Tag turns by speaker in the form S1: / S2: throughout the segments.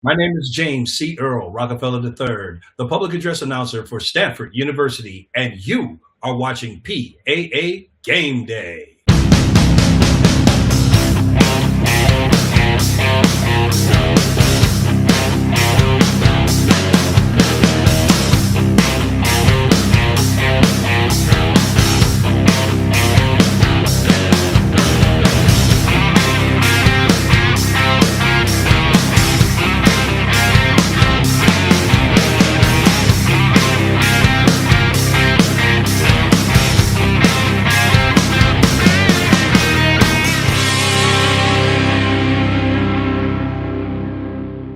S1: My name is James C. Earl-Rockefeller III, the public address announcer for Stanford University, and you are watching PAA Game Day.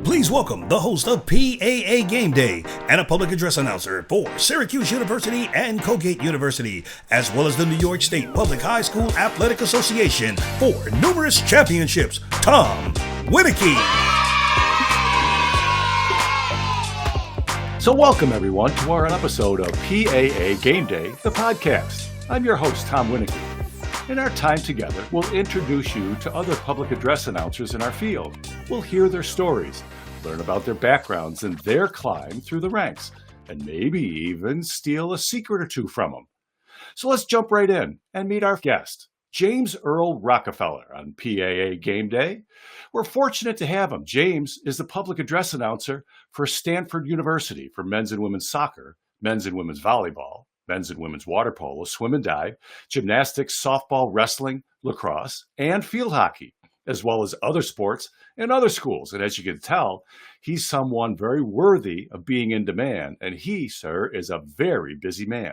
S1: Please welcome the host of PAA Game Day and a public address announcer for Syracuse University and Colgate University, as well as the New York State Public High School Athletic Association for numerous championships, Tom Winiecki.
S2: So welcome everyone to our episode of PAA Game Day, the podcast. I'm your host, Tom Winiecki. In our time together, we'll introduce you to other public address announcers in our field. We'll hear their stories, learn about their backgrounds and their climb through the ranks, and maybe even steal a secret or two from them. So let's jump right in and meet our guest, James Earl-Rockefeller on PAA Game Day. We're fortunate to have him. James is the public address announcer for Stanford University for men's and women's soccer, men's and women's volleyball, men's and women's water polo, swim and dive, gymnastics, softball, wrestling, lacrosse, and field hockey, as well as other sports and other schools. And as you can tell, he's someone very worthy of being in demand. And he, sir, is a very busy man.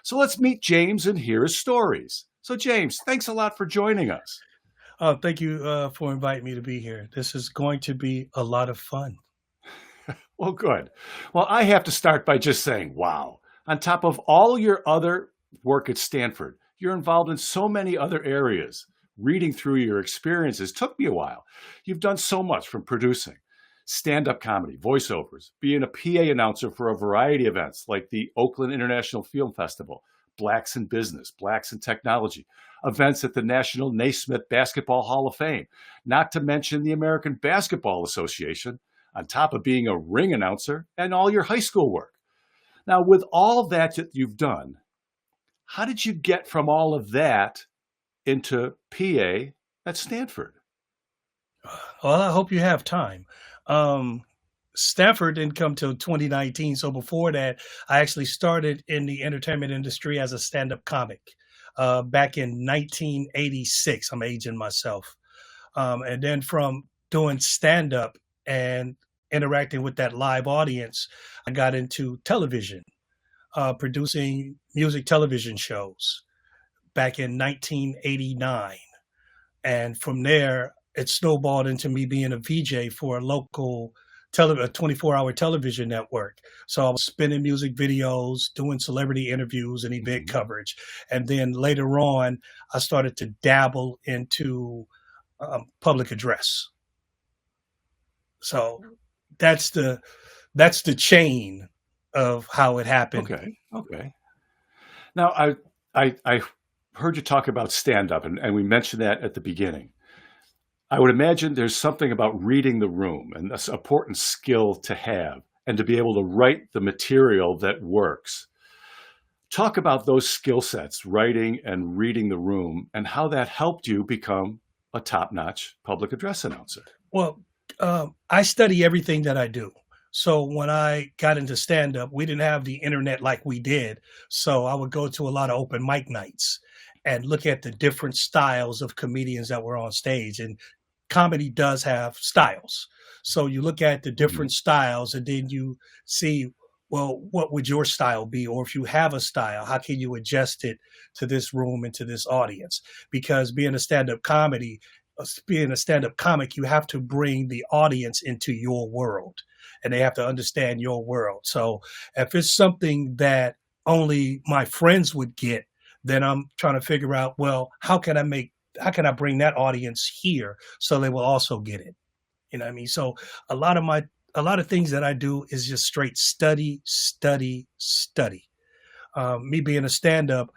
S2: So let's meet James and hear his stories. So James, thanks a lot for joining us.
S3: Thank you for inviting me to be here. This is going to be a lot of fun.
S2: Well, good. Well, I have to start by just saying, wow. On top of all your other work at Stanford, you're involved in so many other areas. Reading through your experiences took me a while. You've done so much, from producing, stand-up comedy, voiceovers, being a PA announcer for a variety of events like the Oakland International Film Festival, Blacks in Business, Blacks in Technology, events at the National Naismith Basketball Hall of Fame, not to mention the American Basketball Association, on top of being a ring announcer and all your high school work. Now, with all that you've done, how did you get from all of that into PA at Stanford?
S3: Well, I hope you have time. Stanford didn't come till 2019. So before that, I actually started in the entertainment industry as a stand-up comic back in 1986. I'm aging myself. And then from doing stand-up and interacting with that live audience, I got into television, producing music television shows back in 1989. And from there, it snowballed into me being a VJ for a local a 24-hour television network. So I was spinning music videos, doing celebrity interviews and event coverage. And then later on, I started to dabble into public address. So that's the chain of how it happened.
S2: Okay. Now, I heard you talk about stand-up, and we mentioned that at the beginning. I would imagine there's something about reading the room, and that's an important skill to have, and to be able to write the material that works. Talk about those skill sets, writing and reading the room, and how that helped you become a top-notch public address announcer.
S3: Well, I study everything that I do. So when I got into stand-up, we didn't have the internet like we did. So I would go to a lot of open mic nights and look at the different styles of comedians that were on stage. And comedy does have styles. So you look at the different styles and then you see, well, what would your style be? Or if you have a style, how can you adjust it to this room and to this audience? Because being a stand-up comic, you have to bring the audience into your world and they have to understand your world. So if it's something that only my friends would get, then I'm trying to figure out, well, how can I bring that audience here so they will also get it? You know what I mean? So a lot of things that I do is just straight study. Me being a stand-up,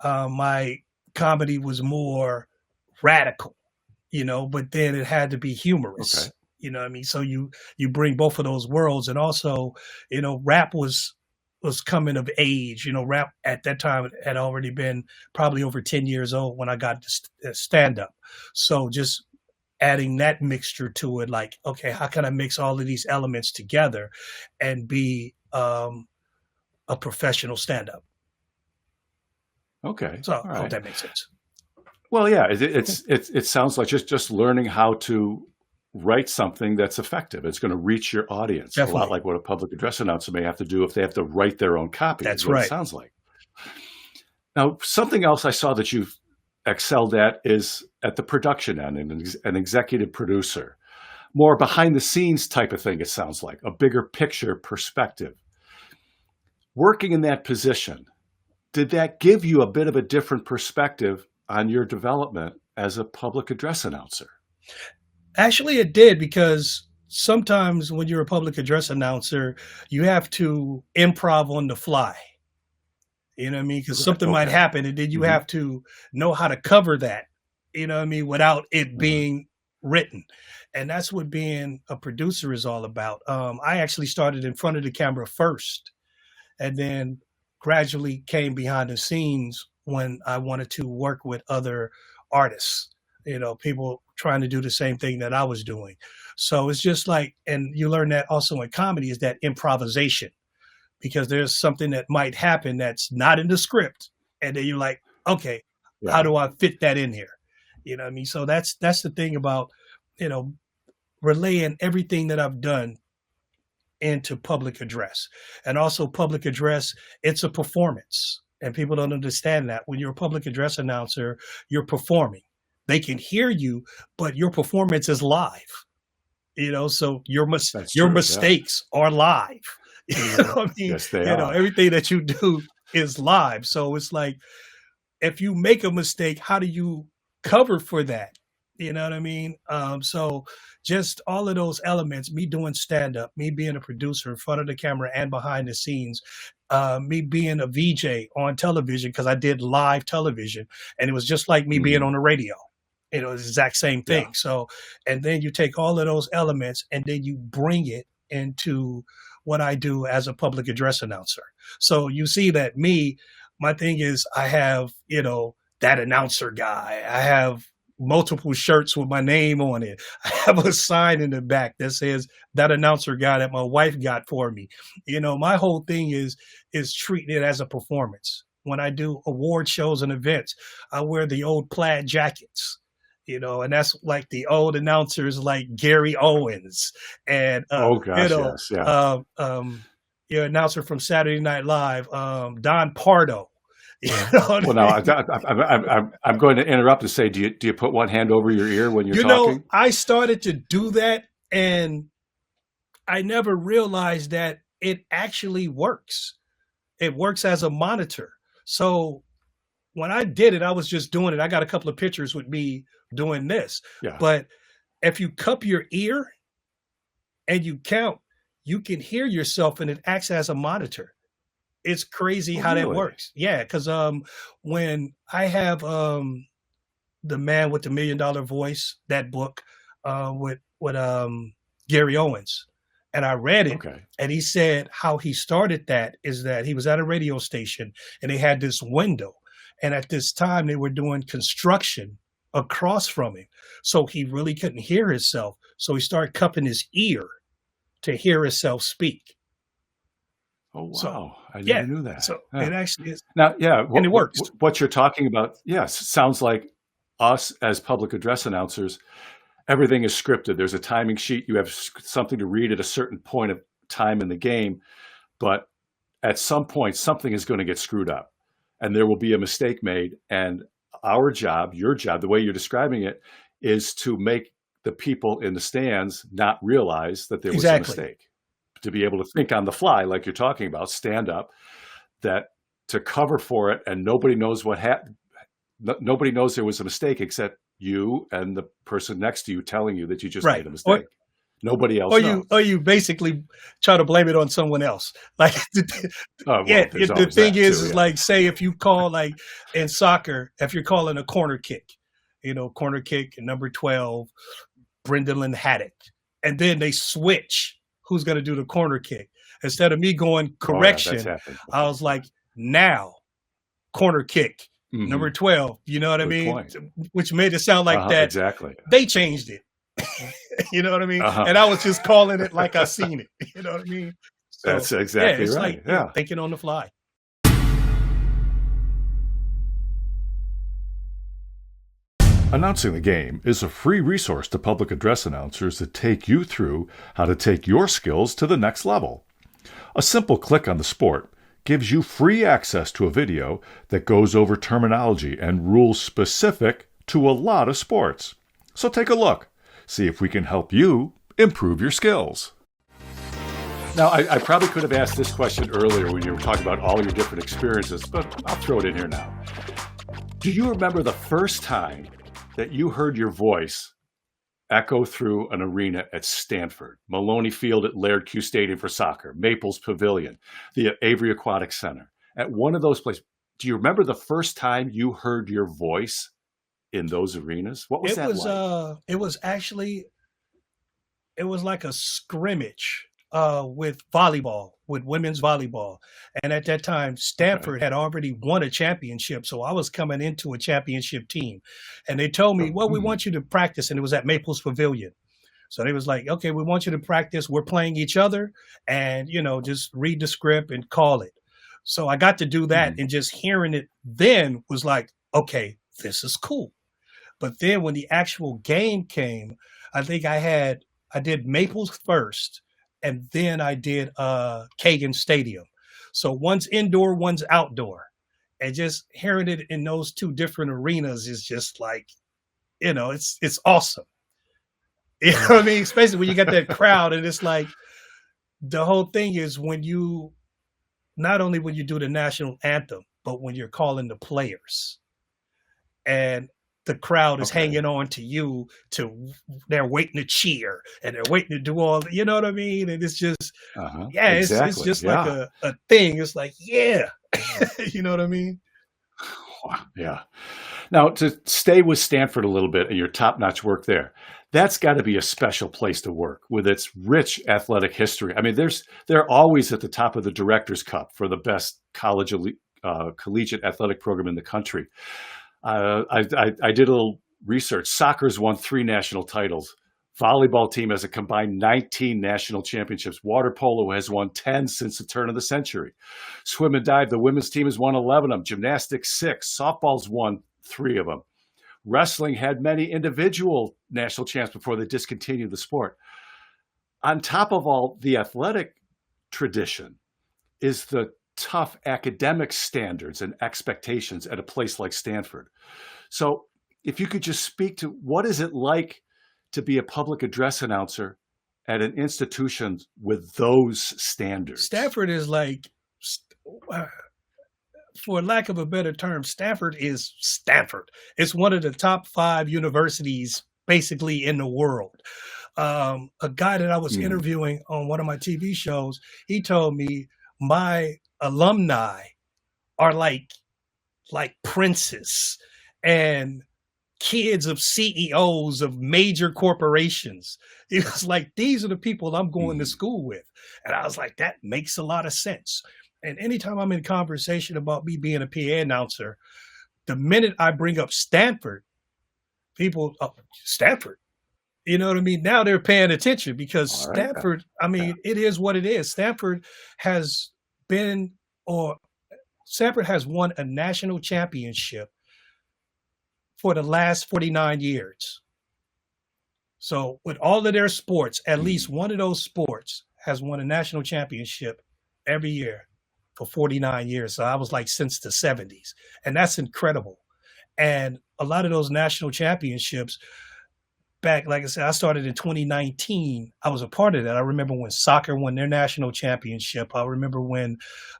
S3: my comedy was more radical, but then it had to be humorous.
S2: Okay.
S3: You know what I mean? So you bring both of those worlds, and also, rap was coming of age. Rap at that time had already been probably over 10 years old when I got to stand up. So just adding that mixture to it, like, okay, how can I mix all of these elements together and be a professional stand up?
S2: Okay.
S3: So
S2: All
S3: I
S2: right.
S3: hope that makes sense.
S2: Well, yeah, it sounds like just learning how to write something that's effective. It's going to reach your audience.
S3: Definitely.
S2: A lot like what a public address announcer may have to do if they have to write their own copy.
S3: That's
S2: is what
S3: right.
S2: It sounds like. Now, something else I saw that you've excelled at is at the production end, and an executive producer. More behind the scenes type of thing, it sounds like, a bigger picture perspective. Working in that position, did that give you a bit of a different perspective on your development as a public address announcer?
S3: Actually, it did, because sometimes when you're a public address announcer, you have to improv on the fly. You know what I mean? Because something might happen, and then you have to know how to cover that, without it being written. And that's what being a producer is all about. I actually started in front of the camera first, and then gradually came behind the scenes when I wanted to work with other artists, people trying to do the same thing that I was doing. So it's just like, and you learn that also in comedy, is that improvisation, because there's something that might happen that's not in the script. And then you're like, okay, how do I fit that in here? You know what I mean? So that's the thing about, relaying everything that I've done into public address. And also public address, it's a performance. And people don't understand that. When you're a public address announcer, you're performing. They can hear you, but your performance is live. So your mistakes are live.
S2: Yes, they are.
S3: Everything that you do is live. So it's like, if you make a mistake, how do you cover for that? You know what I mean? So just all of those elements, me doing stand-up, me being a producer in front of the camera and behind the scenes, me being a VJ on television, because I did live television, and it was just like me being on the radio. It's the exact same thing. Yeah. So, and then you take all of those elements and then you bring it into what I do as a public address announcer. So you see that my thing is, I have, that announcer guy. I have multiple shirts with my name on it. I have a sign in the back that says that announcer guy that my wife got for me. My whole thing is treating it as a performance. When I do award shows and events, I wear the old plaid jackets. And that's like the old announcers like Gary Owens and your announcer from Saturday Night Live, Don Pardo.
S2: Well, now I'm going to interrupt and say, do you put one hand over your ear when you're talking?
S3: I started to do that, and I never realized that it actually works. It works as a monitor. So when I did it, I was just doing it. I got a couple of pictures with me doing this. Yeah. But if you cup your ear and you count, you can hear yourself, and it acts as a monitor. It's crazy how that works. Yeah, because when I have The Man with the $1 Million Voice, that book with Gary Owens, and I read it, and he said how he started that is that he was at a radio station, and they had this window. And at this time, they were doing construction across from him. So he really couldn't hear himself. So he started cupping his ear to hear himself speak.
S2: Oh, wow. So, I never knew that.
S3: So it actually is.
S2: Now,
S3: and it works.
S2: What you're talking about, yes, sounds like us as public address announcers, everything is scripted. There's a timing sheet. You have something to read at a certain point of time in the game. But at some point, something is going to get screwed up. And there will be a mistake made. And our job, your job, the way you're describing it, is to make the people in the stands not realize that there was a mistake. To be able to think on the fly, like you're talking about, stand up, that to cover for it, and nobody knows what happened. Nobody knows there was a mistake except you and the person next to you telling you that you just made a mistake. Nobody else knows.
S3: Or you basically try to blame it on someone else. Like, the thing is, like, say if you call, like in soccer, if you're calling a corner kick, corner kick number 12, Brendan Haddock, and then they switch who's going to do the corner kick. Instead of me going
S2: Oh, yeah,
S3: correction,
S2: that's happened.
S3: I was like, now corner kick, number 12. You know what I
S2: Good
S3: mean?
S2: point.
S3: Which made it sound like that.
S2: Exactly.
S3: They changed it. You know what I mean? And I was just calling it like I seen it. You know what I mean? So,
S2: That's exactly
S3: it's
S2: right.
S3: like, you know, thinking on the fly.
S2: Announcing the Game is a free resource to public address announcers that take you through how to take your skills to the next level. A simple click on the sport gives you free access to a video that goes over terminology and rules specific to a lot of sports. So take a look. See if we can help you improve your skills. Now, I probably could have asked this question earlier when you were talking about all your different experiences, but I'll throw it in here now. Do you remember the first time that you heard your voice echo through an arena at Stanford, Maloney Field at Laird Q Stadium for soccer, Maples Pavilion, the Avery Aquatic Center? At one of those places, do you remember the first time you heard your voice in those arenas? What was that like?
S3: It was like a scrimmage with volleyball, with women's volleyball. And at that time, Stanford had already won a championship. So I was coming into a championship team. And they told me, well, we want you to practice. And it was at Maples Pavilion. So they was like, okay, we want you to practice. We're playing each other and, you know, just read the script and call it. So I got to do that. And just hearing it then was like, okay, this is cool. But then when the actual game came, I think I did Maples first. And then I did Kagan Stadium. So one's indoor, one's outdoor. And just hearing it in those two different arenas is just like, you know, it's awesome. You know what I mean? Especially when you got that crowd and it's like, the whole thing is not only when you do the national anthem, but when you're calling the players. And the crowd is hanging on to you they're waiting to cheer and they're waiting to do all, you know what I mean? And it's just, it's just like a thing. It's like, yeah, you know what I mean?
S2: Yeah. Now to stay with Stanford a little bit and your top-notch work there, that's got to be a special place to work with its rich athletic history. I mean, they're always at the top of the Directors' Cup for the best collegiate athletic program in the country. I did a little research. Soccer's won 3 national titles. Volleyball team has a combined 19 national championships. Water polo has won 10 since the turn of the century. Swim and dive, the women's team has won 11 of them. Gymnastics, 6. Softball's won 3 of them. Wrestling had many individual national champs before they discontinued the sport. On top of all the athletic tradition is the tough academic standards and expectations at a place like Stanford. So if you could just speak to what is it like to be a public address announcer at an institution with those standards?
S3: Stanford is like, for lack of a better term, Stanford is Stanford. It's one of the top 5 universities basically in the world. A guy that I was interviewing on one of my TV shows, he told me my alumni are like princes and kids of CEOs of major corporations. It was like, these are the people I'm going to school with. And I was like, that makes a lot of sense. And anytime I'm in conversation about me being a PA announcer, the minute I bring up Stanford, people, Stanford, you know what I mean? Now they're paying attention because Stanford, I mean, it is what it is. Stanford has won a national championship for the last 49 years. So with all of their sports, at least one of those sports has won a national championship every year for 49 years. So I was like, since the 70s. And that's incredible. And a lot of those national championships back, like I said, I started in 2019. I was a part of that. I remember when soccer won their national championship. I remember when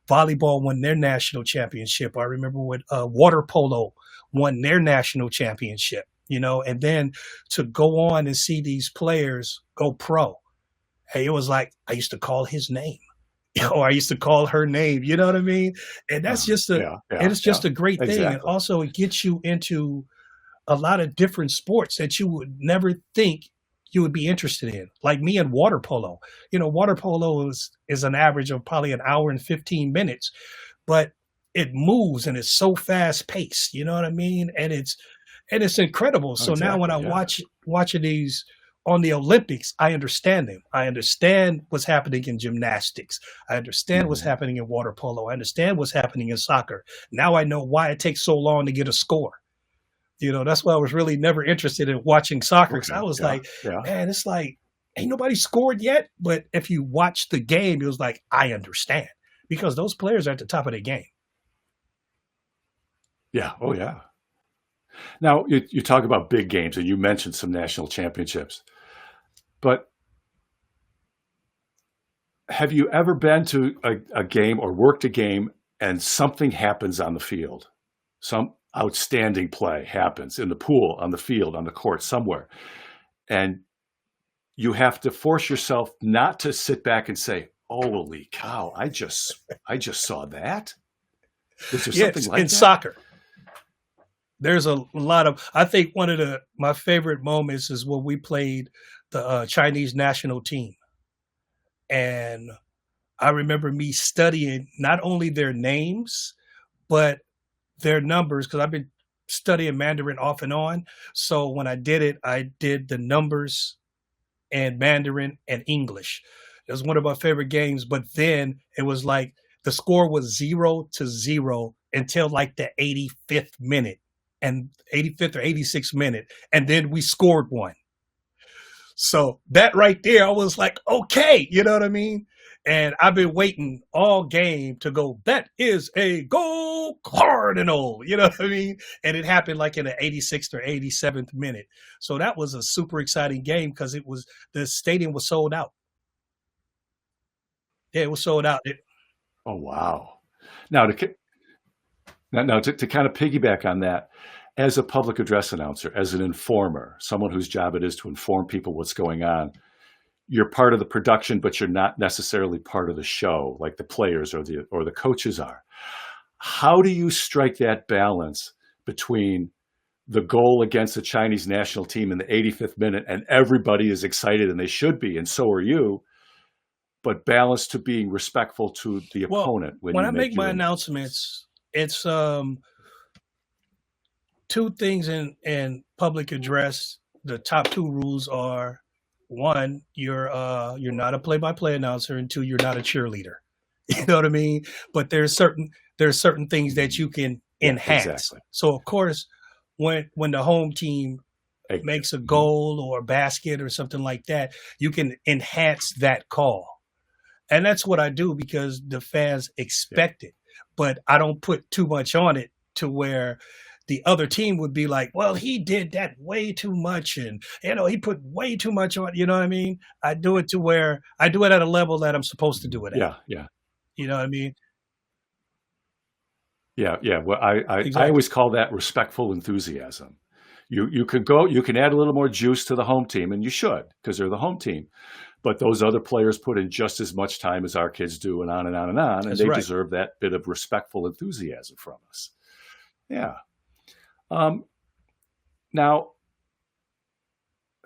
S3: volleyball won their national championship. I remember when water polo won their national championship, you know, and then to go on and see these players go pro. Hey, it was like, I used to call his name, or I used to call her name, you know what I mean? And that's just a great thing.
S2: Exactly.
S3: And also it gets you into a lot of different sports that you would never think you would be interested in. Like me in water polo. Water polo is an average of probably an hour and 15 minutes, but it moves and it's so fast paced. You know what I mean? And it's incredible. So now when I watching these on the Olympics, I understand them. I understand what's happening in gymnastics. I understand what's happening in water polo. I understand what's happening in soccer. Now I know why it takes so long to get a score. That's why I was really never interested in watching soccer. Because I was man, it's like, ain't nobody scored yet. But if you watch the game, it was like, I understand. Because those players are at the top of their game.
S2: Yeah. Oh, yeah. Now, you talk about big games, and you mentioned some national championships. But have you ever been to a game or worked a game and something happens on the field? Some outstanding play happens in the pool, on the field, on the court, somewhere. And you have to force yourself not to sit back and say, holy cow, I just saw that. Is there something like
S3: in
S2: that?
S3: Soccer. There's a lot of, I think one of my favorite moments is when we played the Chinese national team. And I remember me studying not only their names, but their numbers, because I've been studying Mandarin off and on. So when I did it, I did the numbers and Mandarin and English. It was one of my favorite games. But then it was like the score was 0-0 until like the 85th minute. And 85th or 86th minute, and then we scored one. So that right there, I was like, okay, you know what I mean? And I've been waiting all game to go, that is a goal cardinal, you know what I mean? And it happened like in the 86th or 87th minute. So that was a super exciting game because the stadium was sold out. Yeah, it was sold out.
S2: Oh, wow. Now, to kind of piggyback on that, as a public address announcer, as an informer, someone whose job it is to inform people what's going on, you're part of the production, but you're not necessarily part of the show like the players or the coaches are. How do you strike that balance between the goal against the Chinese national team in the 85th minute and everybody is excited and they should be, and so are you, but balance to being respectful to the opponent?
S3: When I make my announcements, it's two things in public address. The top two rules are: one, you're not a play-by-play announcer, and two, you're not a cheerleader. You know what I mean? But there's certain things that you can enhance. Exactly. So of course, when the home team makes a goal or a basket or something like that, you can enhance that call. And that's what I do because the fans expect it. But I don't put too much on it to where the other team would be like, well, he did that way too much. And, he put way too much on, you know what I mean? I do it to where I do it at a level that I'm supposed to do it at.
S2: Yeah.
S3: You know what I mean?
S2: Yeah. Well,
S3: Exactly.
S2: I always call that respectful enthusiasm. You can add a little more juice to the home team, and you should, because they're the home team. But those other players put in just as much time as our kids do, and on and on and on. And they deserve that bit of respectful enthusiasm from us. Yeah. Now,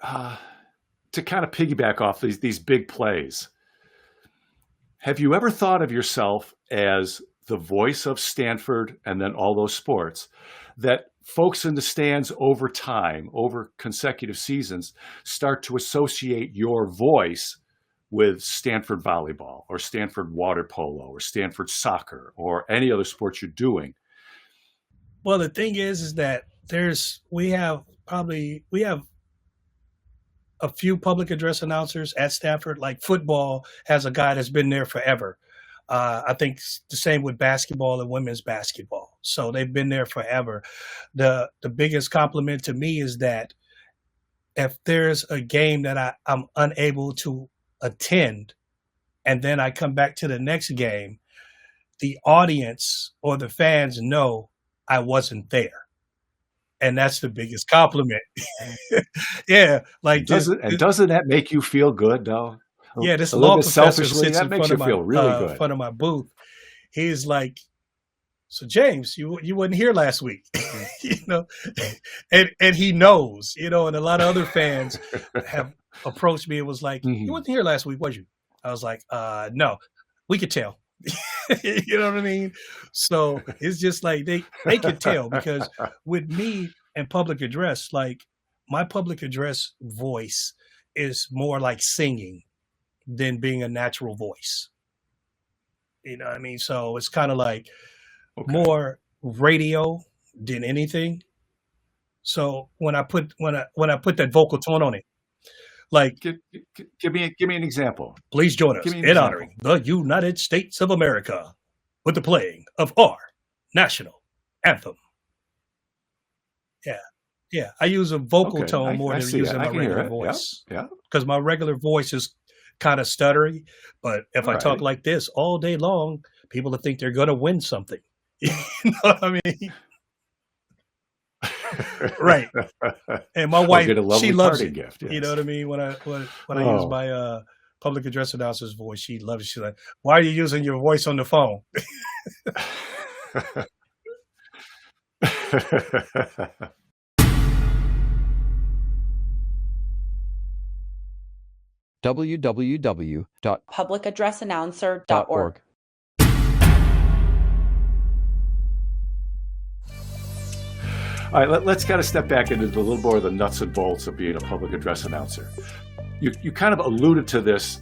S2: to kind of piggyback off these big plays, have you ever thought of yourself as the voice of Stanford and then all those sports, that folks in the stands over time, over consecutive seasons, start to associate your voice with Stanford volleyball or Stanford water polo or Stanford soccer or any other sport you're doing?
S3: Well, the thing is that we have a few public address announcers at Stanford. Like football has a guy that's been there forever. I think the same with basketball and women's basketball. So they've been there forever. The biggest compliment to me is that if there's a game that I'm unable to attend and then I come back to the next game, the audience or the fans know I wasn't there. And that's the biggest compliment. Yeah. Like
S2: doesn't that make you feel good though?
S3: Yeah, this law professor sits in
S2: front
S3: of my booth. He's like, so James, you wasn't here last week, and he knows, and a lot of other fans approached me and was like, "You wasn't here last week, was you?" I was like, no, we could tell." You know what I mean? So it's just like they could tell, because with me and public address, like my public address voice is more like singing than being a natural voice. You know what I mean? So it's kind of like more radio than anything. So when I put that vocal tone on it, like,
S2: give me an example.
S3: Please join us in honoring the United States of America with the playing of our national anthem. Yeah. I use a vocal tone more than using my regular voice.
S2: Yeah.
S3: Because my regular voice is kind of stuttery. But if I talk like this all day long, people will think they're going to win something. You know what I mean? Right. And my wife, she loves it.
S2: Gift, yes.
S3: You know what I mean? When I use my public address announcer's voice, she loves it. She's like, "Why are you using your voice on the phone?"
S4: www.publicaddressannouncer.org.
S2: All right, let's kind of step back into a little more of the nuts and bolts of being a public address announcer. You kind of alluded to this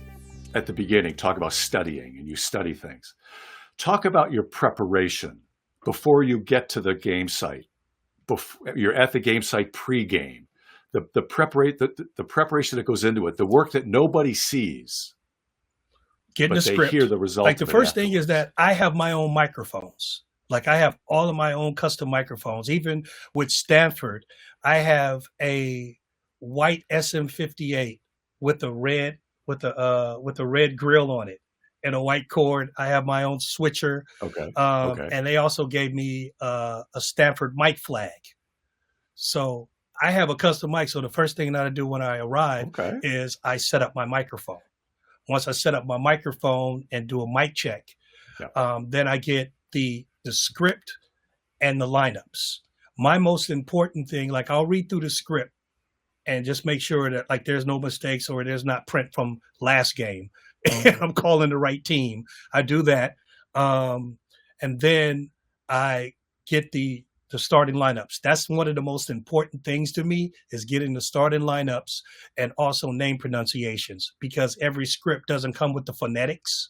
S2: at the beginning, talk about studying, and you study things. Talk about your preparation before you get to the game site. You're at the game site pre-game. The preparation that goes into it, the work that nobody sees.
S3: Getting the script.
S2: They hear the result.
S3: Like the first thing is that I have my own microphones. Like I have all of my own custom microphones. Even with Stanford, I have a white SM58 with the red grill on it and a white cord. I have my own switcher.
S2: Okay.
S3: And they also gave me a Stanford mic flag. So I have a custom mic. So the first thing that I do when I arrive is I set up my microphone. Once I set up my microphone and do a mic check, then I get the script and the lineups. My most important thing, like I'll read through the script and just make sure that like there's no mistakes or there's not print from last game. I'm calling the right team. I do that. And then I get the starting lineups. That's one of the most important things to me, is getting the starting lineups and also name pronunciations, because every script doesn't come with the phonetics.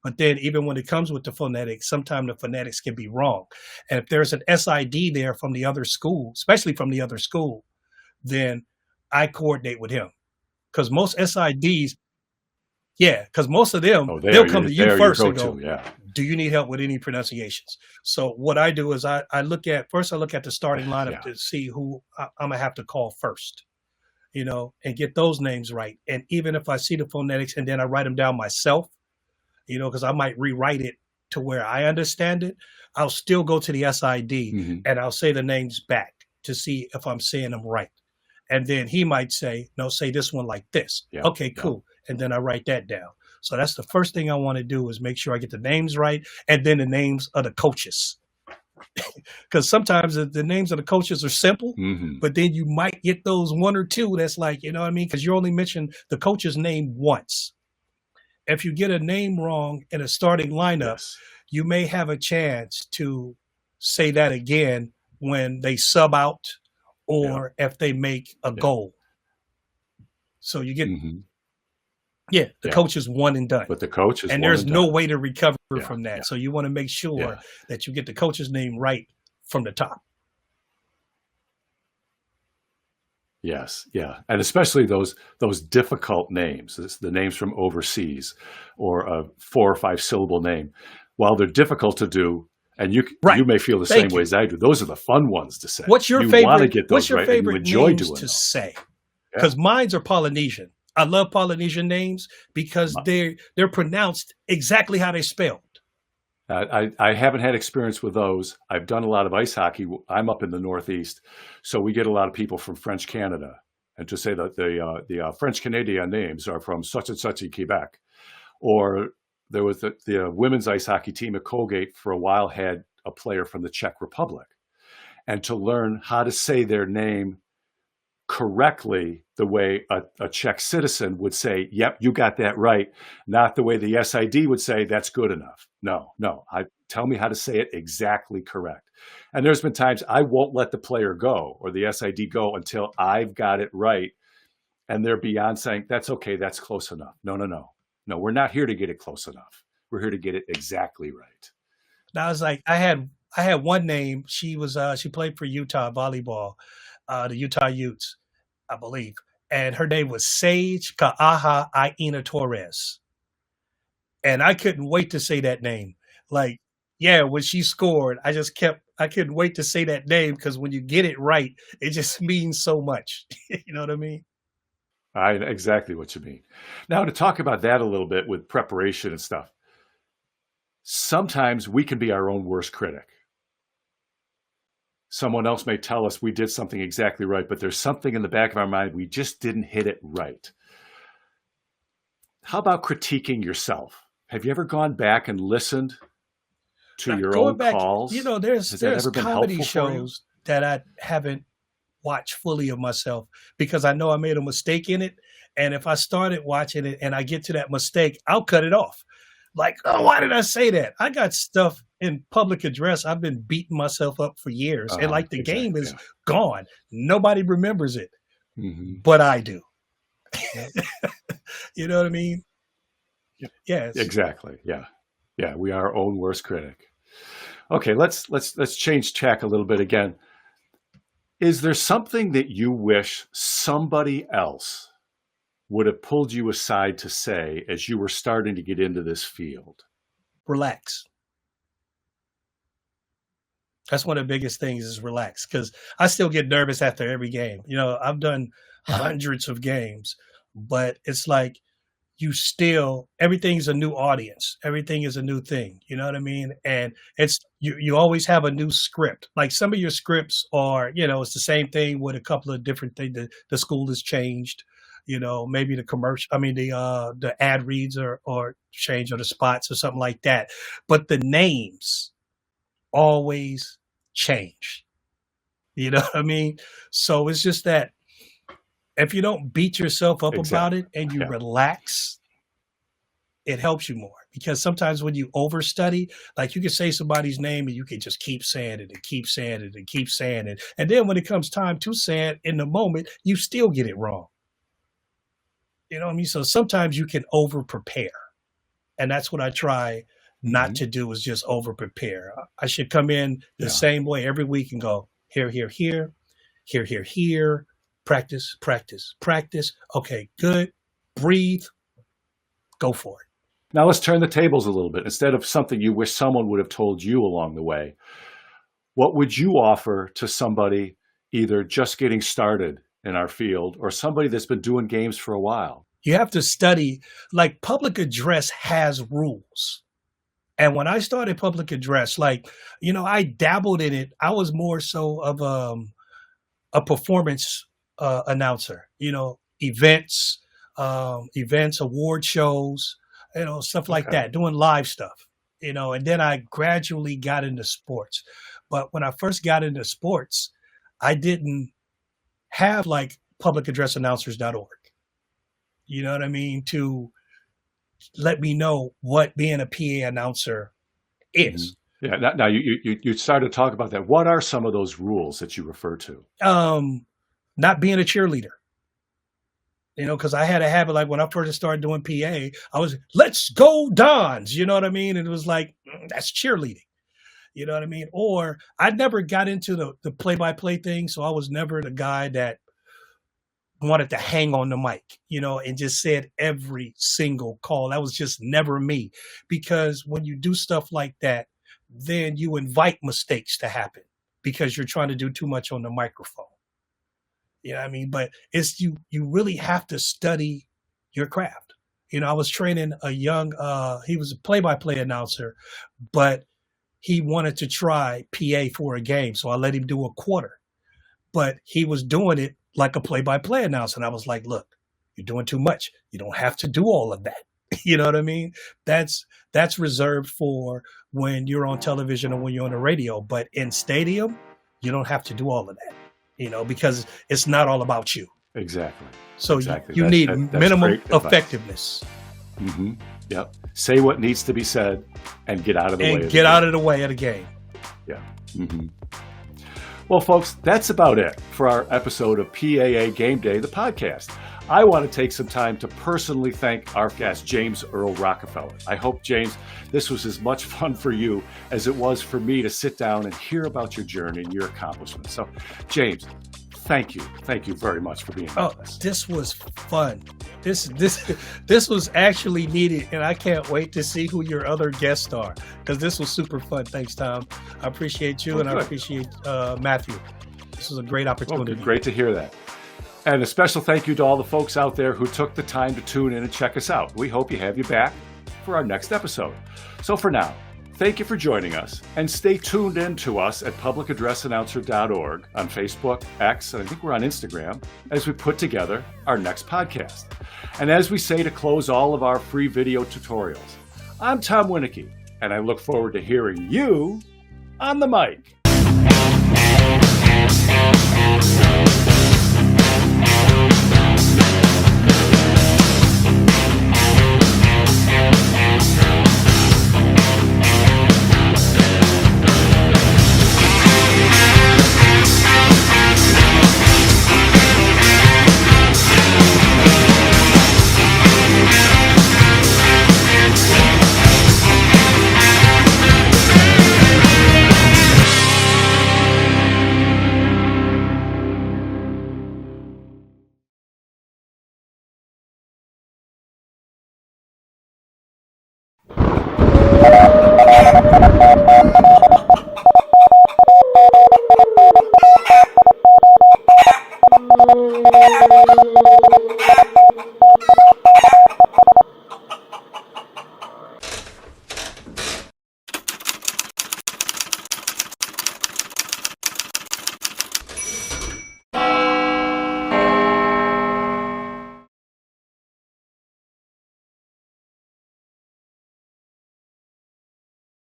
S3: But then even when it comes with the phonetics, sometimes the phonetics can be wrong. And if there's an SID there from the other school, especially from the other school, then I coordinate with him. Because most SIDs, because most of them, they'll come to you first and go, "Do you need help with any pronunciations?" So what I do is I look at the starting lineup to see who I'm going to have to call first, and get those names right. And even if I see the phonetics and then I write them down myself, because I might rewrite it to where I understand it, I'll still go to the SID and I'll say the names back to see if I'm saying them right. And then he might say, "No, say this one like this." Yeah, okay, cool. And then I write that down. So that's the first thing I want to do, is make sure I get the names right, and then the names of the coaches. Because sometimes the names of the coaches are simple, but then you might get those one or two that's like, you know what I mean? Because you only mention the coach's name once. If you get a name wrong in a starting lineup, you may have a chance to say that again when they sub out or if they make a goal. So you get, the coach is one and done.
S2: But the coach is
S3: and
S2: one
S3: there's
S2: and
S3: no
S2: done.
S3: way to recover from that. So you want to make sure that you get the coach's name right from the top.
S2: Yes, and especially those difficult names, the names from overseas, or a 4 or 5 syllable name. While they're difficult to do, and you may feel the same way as I do, those are the fun ones to say.
S3: What's your favorite? Want to get those right, and you enjoy
S2: names
S3: doing to say? Because mine's are Polynesian. I love Polynesian names because they're pronounced exactly how they spelled.
S2: I haven't had experience with those. I've done a lot of ice hockey. I'm up in the Northeast, so we get a lot of people from French Canada. And to say that the French Canadian names are from such and such in Quebec. Or there was the women's ice hockey team at Colgate for a while had a player from the Czech Republic. And to learn how to say their name correctly the way a Czech citizen would say, yep, you got that right, not the way the SID would say, that's good enough. No, tell me how to say it exactly correct. And there's been times I won't let the player go or the SID go until I've got it right. And they're beyond saying, that's okay, that's close enough. No, we're not here to get it close enough. We're here to get it exactly right.
S3: Now, I was like, I had one name. She played for Utah volleyball, the Utah Utes, I believe. And her name was Sage Ka'aha Aina Torres. And I couldn't wait to say that name. Like, yeah, when she scored, I couldn't wait to say that name because when you get it right, it just means so much. You know what I mean?
S2: I know exactly what you mean. Now, to talk about that a little bit with preparation and stuff, sometimes we can be our own worst critic. Someone else may tell us we did something exactly right, but there's something in the back of our mind, we just didn't hit it right. How about critiquing yourself? Have you ever gone back and listened to your own calls?
S3: You know, there's comedy shows that I haven't watched fully of myself because I know I made a mistake in it. And if I started watching it and I get to that mistake, I'll cut it off. Like, oh, why did I say that? I got stuff in public address. I've been beating myself up for years. And like the game is gone. Nobody remembers it, but I do. You know what I mean? Yes.
S2: Exactly. Yeah. Yeah. We are our own worst critic. Okay. Let's change tack a little bit again. Is there something that you wish somebody else would have pulled you aside to say as you were starting to get into this field?
S3: Relax. That's one of the biggest things is relax, because I still get nervous after every game. You know, I've done hundreds of games, but it's like everything's a new audience. Everything is a new thing. You know what I mean? And it's, you always have a new script. Like some of your scripts are, you know, it's the same thing with a couple of different things. The school has changed, you know, maybe the ad reads or change, or the spots or something like that. But the names always change. You know what I mean? So it's just that if you don't beat yourself up about it and you relax, it helps you more. Because sometimes when you overstudy, like you can say somebody's name and you can just keep saying it and keep saying it and keep saying it. And then when it comes time to say it in the moment, you still get it wrong. You know what I mean? So sometimes you can over prepare. And that's what I try not to do, is just over prepare. I should come in the same way every week and go here, practice. Okay, good. Breathe. Go for it.
S2: Now let's turn the tables a little bit. Instead of something you wish someone would have told you along the way, what would you offer to somebody either just getting started in our field or somebody that's been doing games for a while?
S3: You have to study, like public address has rules. And when I started public address, like, you know, I dabbled in it. I was more so of a performance announcer, you know, events, award shows, you know, stuff like that, doing live stuff, you know, and then I gradually got into sports. But when I first got into sports, I didn't have like publicaddressannouncers.org, you know what I mean, to let me know what being a PA announcer is.
S2: Yeah. Now you started to talk about that. What are some of those rules that you refer to?
S3: Not being a cheerleader. You know, because I had a habit, like when I first started doing PA, I was, let's go Dons, you know what I mean? And it was like, that's cheerleading, you know what I mean? Or I never got into the play-by-play thing, so I was never the guy that wanted to hang on the mic, you know, and just said every single call. That was just never me. Because when you do stuff like that, then you invite mistakes to happen because you're trying to do too much on the microphone. You know what I mean? But it's you really have to study your craft. You know, I was training a young, he was a play-by-play announcer, but he wanted to try PA for a game. So I let him do a quarter. But he was doing it like a play-by-play announcer. And I was like, look, you're doing too much. You don't have to do all of that. You know what I mean? That's reserved for when you're on television or when you're on the radio. But in stadium, you don't have to do all of that. because it's not all about you.
S2: Exactly.
S3: So
S2: Exactly.
S3: you need minimum effectiveness.
S2: Mm-hmm. Yep. Say what needs to be said and get out of the way.
S3: And get out of the way of the game.
S2: Yeah. Mm-hmm. Well, folks, that's about it for our episode of PAA Game Day, the podcast. I want to take some time to personally thank our guest, James Earl-Rockefeller. I hope, James, this was as much fun for you as it was for me to sit down and hear about your journey and your accomplishments. So, James, thank you. Thank you very much for being with us.
S3: This was fun. This was actually needed, and I can't wait to see who your other guests are, because this was super fun. Thanks, Tom. I appreciate you, and I appreciate Matthew. This was a great opportunity.
S2: Well, great to hear that. And a special thank you to all the folks out there who took the time to tune in and check us out. We hope you have you back for our next episode. So for now, thank you for joining us, and stay tuned in to us at publicaddressannouncer.org on Facebook, X, and I think we're on Instagram, as we put together our next podcast. And as we say to close all of our free video tutorials, I'm Tom Winiecki, and I look forward to hearing you on the mic.